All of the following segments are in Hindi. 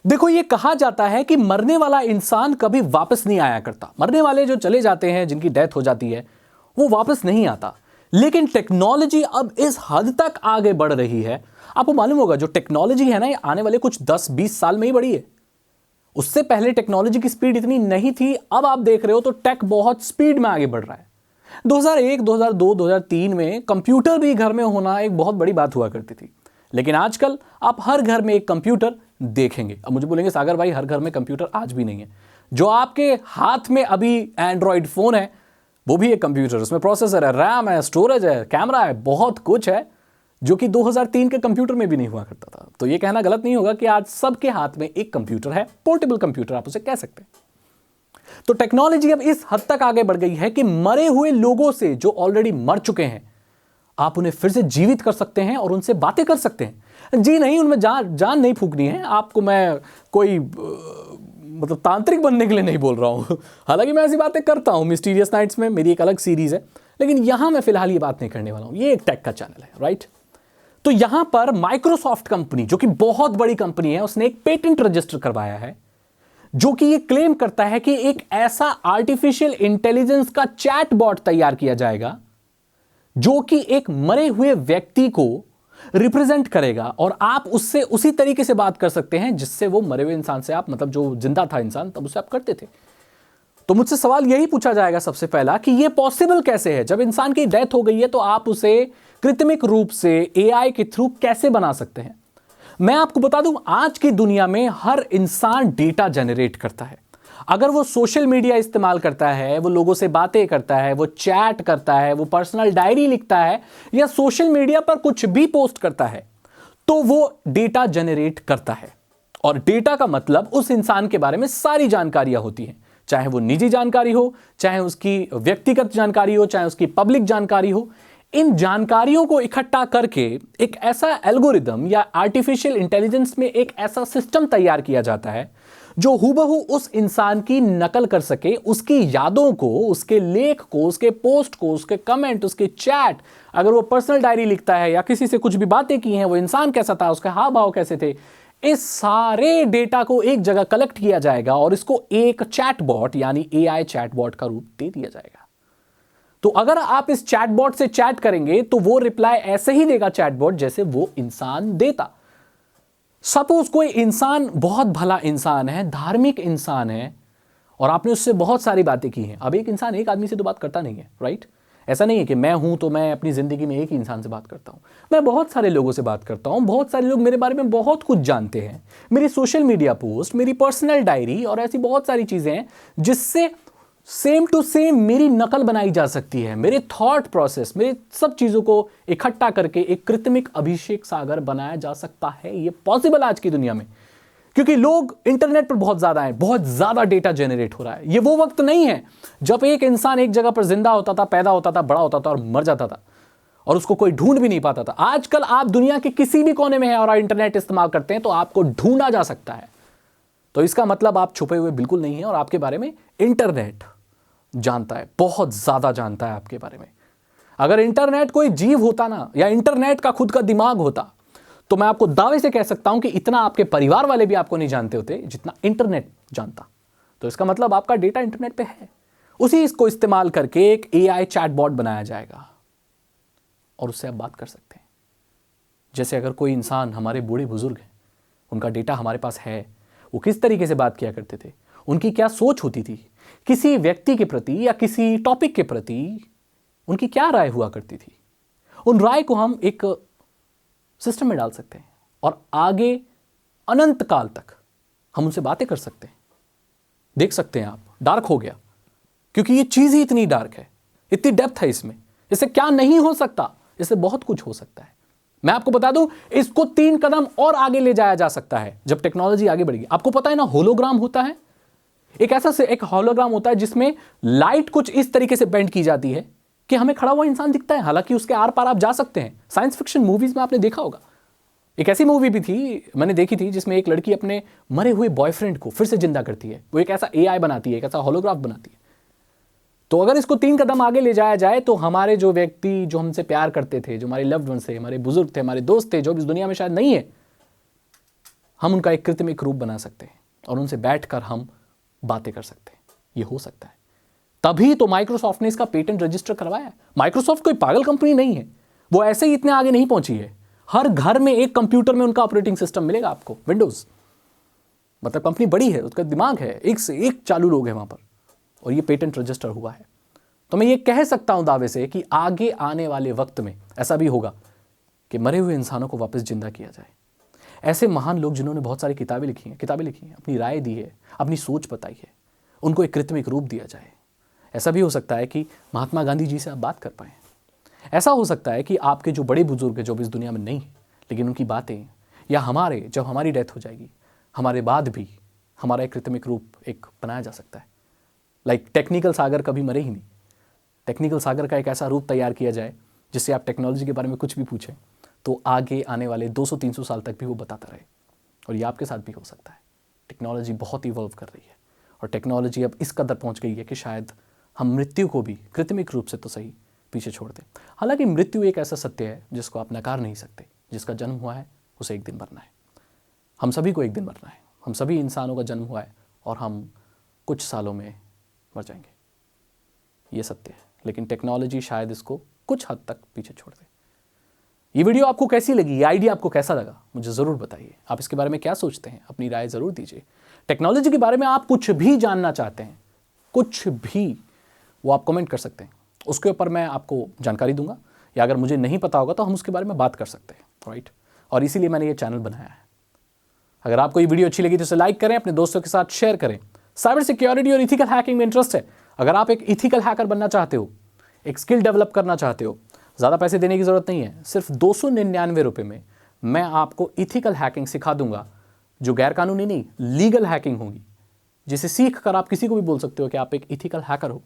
देखो, ये कहा जाता है कि मरने वाला इंसान कभी वापस नहीं आया करता। मरने वाले जो चले जाते हैं, जिनकी डेथ हो जाती है, वो वापस नहीं आता। लेकिन टेक्नोलॉजी अब इस हद तक आगे बढ़ रही है, आपको मालूम होगा जो टेक्नोलॉजी है ना, ये आने वाले कुछ 10-20 साल में ही बढ़ी है। उससे पहले टेक्नोलॉजी की स्पीड इतनी नहीं थी। अब आप देख रहे हो तो टेक बहुत स्पीड में आगे बढ़ रहा है। 2001, 2002, 2003 में कंप्यूटर भी घर में होना एक बहुत बड़ी बात हुआ करती थी। लेकिन आजकल आप हर घर में एक कंप्यूटर देखेंगे। अब मुझे बोलेंगे सागर भाई, हर घर में कंप्यूटर आज भी नहीं है। जो आपके हाथ में अभी एंड्रॉयड फोन है, वो भी एक कंप्यूटर। उसमें प्रोसेसर है, रैम है, स्टोरेज है, कैमरा है, बहुत कुछ है जो कि 2003 के कंप्यूटर में भी नहीं हुआ करता था। तो ये कहना गलत नहीं होगा कि आज सबके हाथ में एक कंप्यूटर है, पोर्टेबल कंप्यूटर आप उसे कह सकते हैं। तो टेक्नोलॉजी अब इस हद तक आगे बढ़ गई है कि मरे हुए लोगों से, जो ऑलरेडी मर चुके हैं, आप उन्हें फिर से जीवित कर सकते हैं और उनसे बातें कर सकते हैं। जी नहीं, उनमें जान नहीं फूकनी है। आपको मैं कोई मतलब तांत्रिक बनने के लिए नहीं बोल रहा हूं। हालांकि मैं ऐसी बातें करता हूं मिस्टीरियस नाइट्स में, मेरी एक अलग सीरीज है, लेकिन यहां मैं फिलहाल ये बात नहीं करने वाला हूं। ये एक टेक का चैनल है, राइट। तो यहां पर माइक्रोसॉफ्ट कंपनी, जो कि बहुत बड़ी कंपनी है, उसने एक पेटेंट रजिस्टर करवाया है, जो कि ये क्लेम करता है कि एक ऐसा आर्टिफिशियल इंटेलिजेंस का चैटबॉट तैयार किया जाएगा जो कि एक मरे हुए व्यक्ति को रिप्रेजेंट करेगा और आप उससे उसी तरीके से बात कर सकते हैं जिससे वो मरे हुए इंसान से आप, मतलब जो जिंदा था इंसान तब उससे आप करते थे। तो मुझसे सवाल यही पूछा जाएगा सबसे पहला कि ये पॉसिबल कैसे है। जब इंसान की डेथ हो गई है तो आप उसे कृत्रिमिक रूप से एआई के थ्रू कैसे बना सकते हैं। मैं आपको बता दूं, आज की दुनिया में हर इंसान डेटा जनरेट करता है। अगर वो सोशल मीडिया इस्तेमाल करता है, वो लोगों से बातें करता है, वो चैट करता है, वो पर्सनल डायरी लिखता है या सोशल मीडिया पर कुछ भी पोस्ट करता है, तो वो डेटा जनरेट करता है। और डेटा का मतलब उस इंसान के बारे में सारी जानकारियां होती हैं, चाहे वो निजी जानकारी हो, चाहे उसकी व्यक्तिगत जानकारी हो, चाहे उसकी पब्लिक जानकारी हो। इन जानकारियों को इकट्ठा करके एक ऐसा एल्गोरिदम या आर्टिफिशियल इंटेलिजेंस में एक ऐसा सिस्टम तैयार किया जाता है जो हूबहू उस इंसान की नकल कर सके, उसकी यादों को, उसके लेख को, उसके पोस्ट को, उसके कमेंट, उसके चैट, अगर वो पर्सनल डायरी लिखता है या किसी से कुछ भी बातें की हैं, वो इंसान कैसा था, उसके हाव भाव कैसे थे, इस सारे डेटा को एक जगह कलेक्ट किया जाएगा और इसको एक चैटबॉट यानी एआई चैटबॉट का रूप दे दिया जाएगा। तो अगर आप इस चैटबॉट से चैट करेंगे तो वो रिप्लाई ऐसे ही देगा चैटबॉट जैसे वो इंसान देता। सपोज कोई इंसान बहुत भला इंसान है, धार्मिक इंसान है, और आपने उससे बहुत सारी बातें की हैं। अब एक इंसान एक आदमी से तो बात करता नहीं है, राइट। ऐसा नहीं है कि मैं हूं तो मैं अपनी जिंदगी में एक ही इंसान से बात करता हूं। मैं बहुत सारे लोगों से बात करता हूं। बहुत सारे लोग मेरे बारे में बहुत कुछ जानते हैं। मेरी सोशल मीडिया पोस्ट, मेरी पर्सनल डायरी और ऐसी बहुत सारी चीजें हैं जिससे सेम टू सेम मेरी नकल बनाई जा सकती है। मेरे थॉट प्रोसेस, मेरे सब चीजों को इकट्ठा करके एक कृत्रिमिक अभिषेक सागर बनाया जा सकता है। ये पॉसिबल आज की दुनिया में, क्योंकि लोग इंटरनेट पर बहुत ज्यादा हैं, बहुत ज्यादा डेटा जनरेट हो रहा है। ये वो वक्त नहीं है जब एक इंसान एक जगह पर जिंदा होता था, पैदा होता था, बड़ा होता था और मर जाता था और उसको कोई ढूंढ भी नहीं पाता था। आजकल आप दुनिया के किसी भी कोने में हैं और आप इंटरनेट इस्तेमाल करते हैं तो आपको ढूंढा जा सकता है। तो इसका मतलब आप छुपे हुए बिल्कुल नहीं हैं और आपके बारे में इंटरनेट जानता है, बहुत ज्यादा जानता है आपके बारे में। अगर इंटरनेट कोई जीव होता ना, या इंटरनेट का खुद का दिमाग होता, तो मैं आपको दावे से कह सकता हूं कि इतना आपके परिवार वाले भी आपको नहीं जानते होते जितना इंटरनेट जानता। तो इसका मतलब आपका डेटा इंटरनेट पे है। उसी इसको इस्तेमाल करके एक एआई चैटबॉट बनाया जाएगा और उससे आप बात कर सकते हैं। जैसे अगर कोई इंसान, हमारे बूढ़े बुजुर्ग हैं, उनका डेटा हमारे पास है, वो किस तरीके से बात किया करते थे, उनकी क्या सोच होती थी, किसी व्यक्ति के प्रति या किसी टॉपिक के प्रति उनकी क्या राय हुआ करती थी, उन राय को हम एक सिस्टम में डाल सकते हैं और आगे अनंत काल तक हम उनसे बातें कर सकते हैं। देख सकते हैं आप, डार्क हो गया, क्योंकि ये चीज ही इतनी डार्क है, इतनी डेप्थ है इसमें। इससे क्या नहीं हो सकता, इससे बहुत कुछ हो सकता है। मैं आपको बता दूं, इसको 3 कदम और आगे ले जाया जा सकता है जब टेक्नोलॉजी आगे बढ़ेगी। आपको पता है ना, होलोग्राम होता है, एक होलोग्राम होता है जिसमें लाइट कुछ इस तरीके से बेंड की जाती है कि हमें खड़ा हुआ इंसान दिखता है, हालांकि उसके आर पार आप जा सकते हैं। साइंस फिक्शन मूवीज में आपने देखा होगा। एक ऐसी मूवी भी थी, मैंने देखी थी, जिसमें एक लड़की अपने मरे हुए बॉयफ्रेंड को फिर से जिंदा करती है। वो एक ऐसा एआई बनाती है, एक ऐसा होलोग्राफ बनाती है। तो अगर इसको 3 कदम आगे ले जाया जाए तो हमारे जो व्यक्ति जो हमसे प्यार करते थे, जो हमारे लव्ड वंस थे, हमारे बुजुर्ग थे, हमारे दोस्त थे, जो इस दुनिया में शायद नहीं है, हम उनका एक कृत्रिम रूप बना सकते हैं और उनसे बैठकर हम बातें कर सकते हैं। ये हो सकता है। तभी तो माइक्रोसॉफ्ट ने इसका पेटेंट रजिस्टर करवाया है। माइक्रोसॉफ्ट कोई पागल कंपनी नहीं है, वो ऐसे ही इतने आगे नहीं पहुंची है। हर घर में एक कंप्यूटर में उनका ऑपरेटिंग सिस्टम मिलेगा आपको, विंडोज। मतलब कंपनी बड़ी है, उसका दिमाग है, एक से एक चालू लोग हैं वहां पर, और ये पेटेंट रजिस्टर हुआ है। तो मैं ये कह सकता हूं दावे से कि आगे आने वाले वक्त में ऐसा भी होगा कि मरे हुए इंसानों को वापस जिंदा किया जाए। ऐसे महान लोग जिन्होंने बहुत सारी किताबें लिखी हैं, अपनी राय दी है, अपनी सोच बताई है, उनको एक कृत्रिम रूप दिया जाए। ऐसा भी हो सकता है कि महात्मा गांधी जी से आप बात कर पाएं। ऐसा हो सकता है कि आपके जो बड़े बुजुर्ग हैं, जो भी इस दुनिया में नहीं है, लेकिन उनकी बातें, या जब हमारी डेथ हो जाएगी, हमारे बाद भी हमारा एक कृत्रिम रूप एक बनाया जा सकता है। लाइक टेक्निकल सागर कभी मरे ही नहीं। टेक्निकल सागर का एक ऐसा रूप तैयार किया जाए जिससे आप टेक्नोलॉजी के बारे में कुछ भी पूछें तो आगे आने वाले 200-300 साल तक भी वो बताता रहे। और ये आपके साथ भी हो सकता है। टेक्नोलॉजी बहुत इवॉल्व कर रही है और टेक्नोलॉजी अब इस कदर पहुंच गई है कि शायद हम मृत्यु को भी कृत्रिम रूप से तो सही पीछे छोड़ दें। हालांकि मृत्यु एक ऐसा सत्य है जिसको आप नकार नहीं सकते। जिसका जन्म हुआ है उसे एक दिन मरना है। हम सभी को एक दिन मरना है। हम सभी इंसानों का जन्म हुआ है और हम कुछ सालों में मर जाएंगे, ये सत्य है। लेकिन टेक्नोलॉजी शायद इसको कुछ हद तक पीछे छोड़ दे। ये वीडियो आपको कैसी लगी, ये आइडिया आपको कैसा लगा, मुझे ज़रूर बताइए। आप इसके बारे में क्या सोचते हैं, अपनी राय ज़रूर दीजिए। टेक्नोलॉजी के बारे में आप कुछ भी जानना चाहते हैं, कुछ भी, वो आप कमेंट कर सकते हैं। उसके ऊपर मैं आपको जानकारी दूंगा, या अगर मुझे नहीं पता होगा तो हम उसके बारे में बात कर सकते हैं, राइट। और इसीलिए मैंने ये चैनल बनाया है। अगर आपको ये वीडियो अच्छी लगी तो इसे लाइक करें, अपने दोस्तों के साथ शेयर करें। साइबर सिक्योरिटी और इथिकल हैकिंग में इंटरेस्ट है, अगर आप एक इथिकल हैकर बनना चाहते हो, एक स्किल डेवलप करना चाहते हो, ज़्यादा पैसे देने की ज़रूरत नहीं है। सिर्फ 299 रुपये में मैं आपको इथिकल हैकिंग सिखा दूंगा, जो गैरकानूनी नहीं, लीगल हैकिंग होगी, जिसे सीख कर आप किसी को भी बोल सकते हो कि आप एक इथिकल हैकर हो,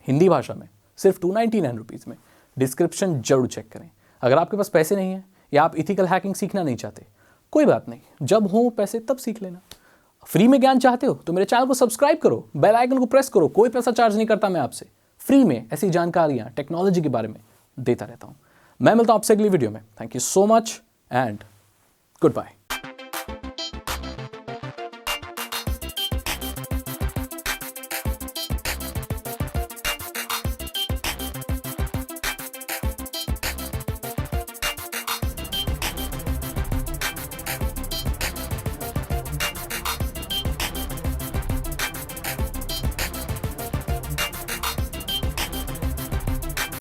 हिंदी भाषा में, सिर्फ 299 रुपीज़ में। डिस्क्रिप्शन जरूर चेक करें। अगर आपके पास पैसे नहीं है या आप इथिकल हैकिंग सीखना नहीं चाहते, कोई बात नहीं, जब हो पैसे तब सीख लेना। फ्री में ज्ञान चाहते हो तो मेरे चैनल को सब्सक्राइब करो, बेल आइकन को प्रेस करो। कोई पैसा चार्ज नहीं करता मैं आपसे, फ्री में ऐसी जानकारियां टेक्नोलॉजी के बारे में देता रहता हूं। मैं मिलता हूं आपसे अगली वीडियो में। Thank you so much and good bye.